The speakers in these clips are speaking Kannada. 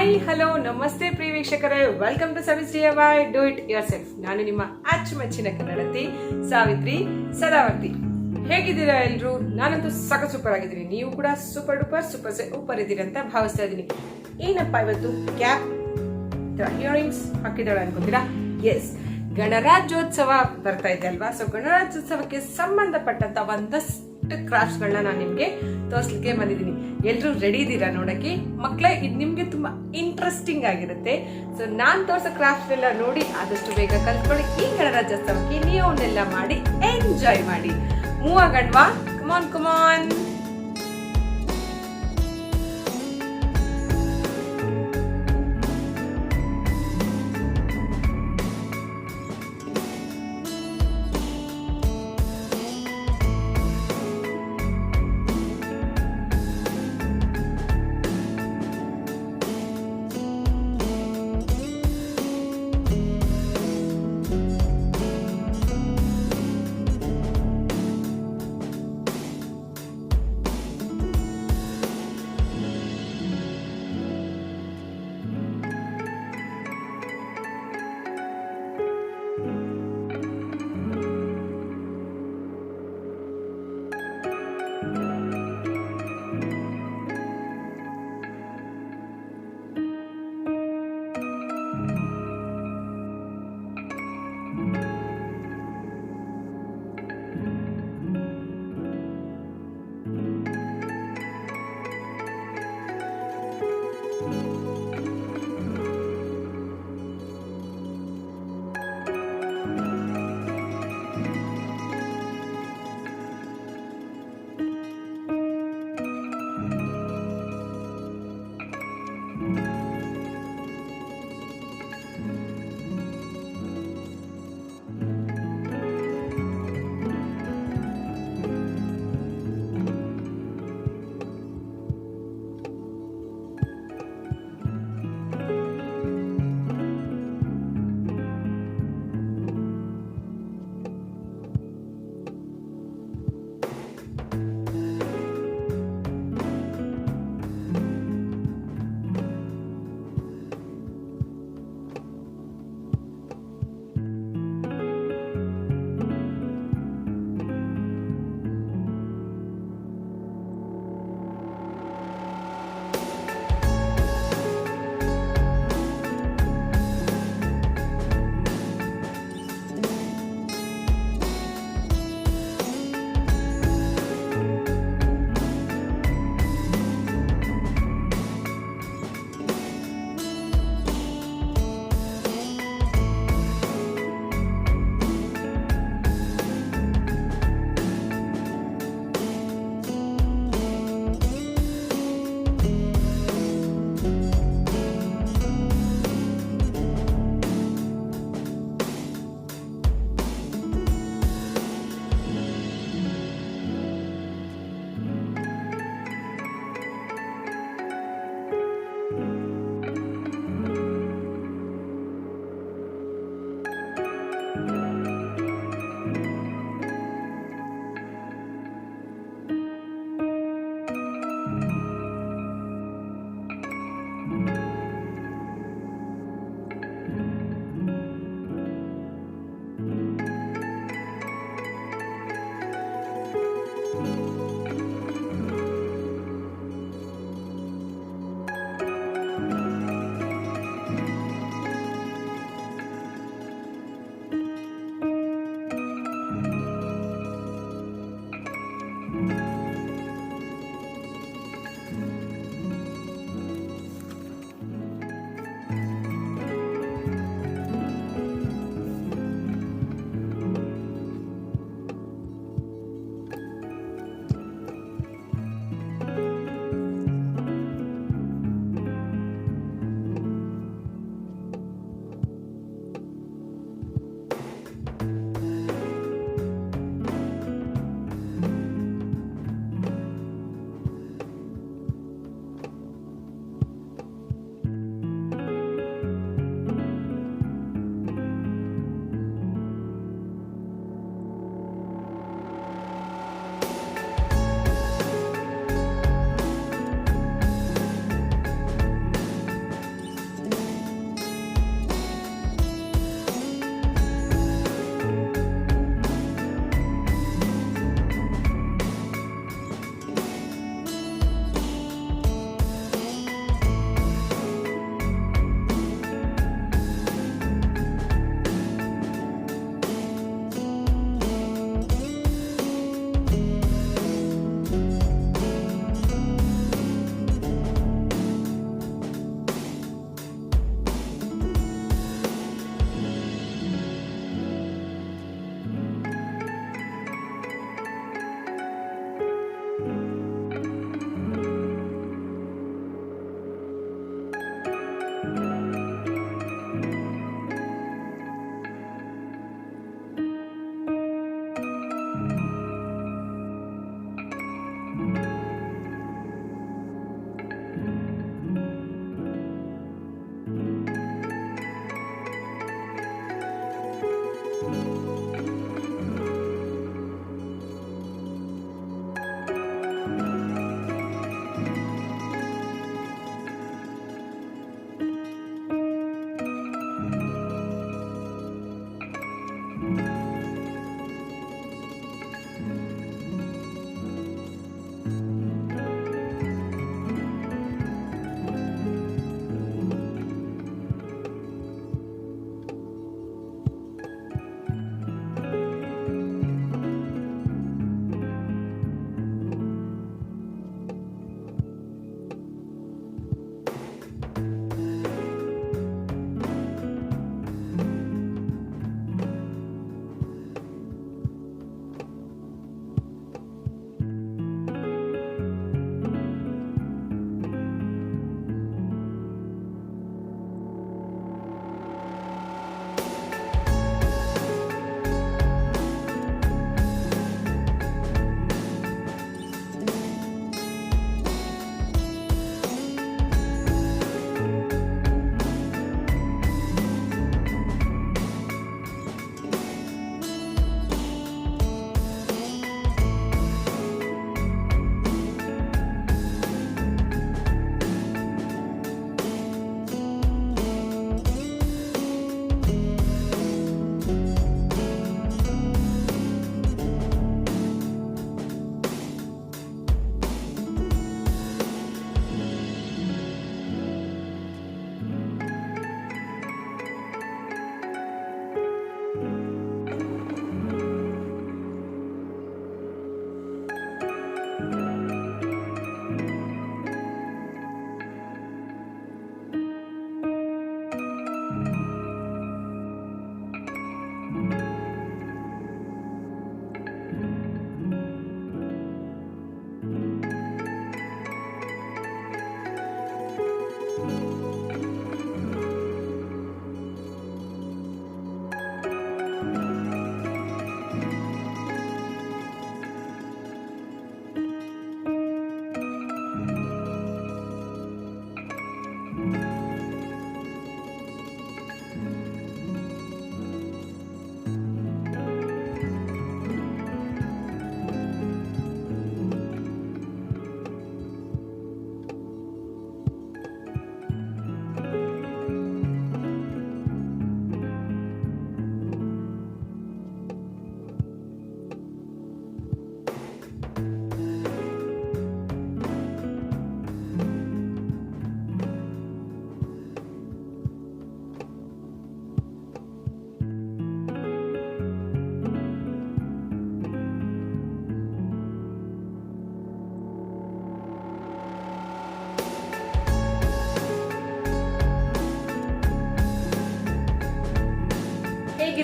ಹಾಯ್ ಹಲೋ ನಮಸ್ತೆ ಪ್ರಿಯ ವೀಕ್ಷಕರೇ, welcome to service DIY do it yourself. ನಾನು ನಿಮ್ಮ ಅಚ್ಚುಮೆಚ್ಚಿನ ಕನ್ನಡತಿ ಸಾವಿತ್ರಿ ಸದಾವರ್ತಿ. ಹೇಗಿದ್ದೀರಾ ಎಲ್ರು? ನಾನಂತೂ ಸೂಪರ್ ಆಗಿದ್ದೀನಿ. ನೀವು ಕೂಡ ಸೂಪರ್ ಡೂಪರ್ ಸೂಪರ್ ಇದ್ದೀರಿ ಅಂತ ಭಾವಿಸ್ತಾ ಇದ್ದೀನಿ. ಏನಪ್ಪಾ ಇವತ್ತು ಕ್ಯಾಪ್ ಇಯರಿಂಗ್ಸ್ ಹಾಕಿದಾಳೆ ಅನ್ಕೋತೀರಾ? ಎಸ್, ಗಣರಾಜ್ಯೋತ್ಸವ ಬರ್ತಾ ಇದೆ ಅಲ್ವಾ? ಸೊ ಗಣರಾಜ್ಯೋತ್ಸವಕ್ಕೆ ಸಂಬಂಧಪಟ್ಟಂತ ಒಂದಷ್ಟು ಕ್ರಾಫ್ಟ್ಸ್ ಗಳನ್ನ ನಾನು ನಿಮ್ಗೆ ತೋರಿಸ್ಲಿಕ್ಕೆ ಬಂದಿದ್ದೀನಿ. ಎಲ್ರು ರೆಡಿ ಇದ್ದೀರಾ ನೋಡಕ್ಕೆ? ಮಕ್ಕಳೇ, ಇದು ನಿಮ್ಗೆ ತುಂಬಾ ಇಂಟ್ರೆಸ್ಟಿಂಗ್ ಆಗಿರುತ್ತೆ. ಸೊ ನಾನ್ ತೋರ್ಸೋ ಕ್ರಾಫ್ಟ್ಸ್ ಎಲ್ಲ ನೋಡಿ ಆದಷ್ಟು ಬೇಗ ಕಲ್ತ್ಕೊಳ್ಳಿ. ಈ ಗಣರಾಜ್ಯೋತ್ಸವಕ್ಕೆ ನೀವು ಅವನ್ನೆಲ್ಲ ಮಾಡಿ ಎಂಜಾಯ್ ಮಾಡಿ. ಮೂವ್ ಆಗಣ್ವಾ? ಕಮಾನ್.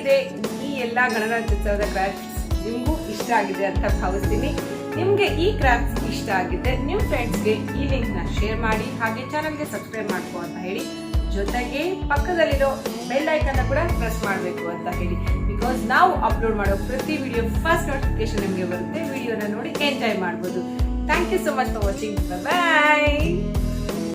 ಹೇಗಿದೆ ಈ ಎಲ್ಲ ಗಣರಾಜ್ಯೋತ್ಸವದ ಕ್ರಾಫ್ಟ್ಸ್ ನಿಮಗೂ ಇಷ್ಟ ಆಗಿದೆ ಅಂತ ಭಾವಿಸ್ತೀನಿ. ನಿಮ್ಗೆ ಈ ಕ್ರಾಫ್ಟ್ಸ್ ಇಷ್ಟ ಆಗಿದೆ ನಿಮ್ಮ ಫ್ರೆಂಡ್ಸ್ಗೆ ಈ ಲಿಂಕ್ ನ ಶೇರ್ ಮಾಡಿ, ಹಾಗೆ ಚಾನಲ್ಗೆ ಸಬ್ಸ್ಕ್ರೈಬ್ ಮಾಡ್ಕೋ ಅಂತ ಹೇಳಿ, ಜೊತೆಗೆ ಪಕ್ಕದಲ್ಲಿರೋ ಬೆಲ್ ಐಕನ್ ಕೂಡ ಪ್ರೆಸ್ ಮಾಡಬೇಕು ಅಂತ ಹೇಳಿ. ಬಿಕಾಸ್ ನಾವು ಅಪ್ಲೋಡ್ ಮಾಡೋ ಪ್ರತಿ ವಿಡಿಯೋ ಫಸ್ಟ್ ನೋಟಿಫಿಕೇಶನ್ ನಿಮಗೆ ಬರುತ್ತೆ. ವಿಡಿಯೋನ ನೋಡಿ ಎಂಜಾಯ್ ಮಾಡ್ಬೋದು. Thank you so much for watching. Bye.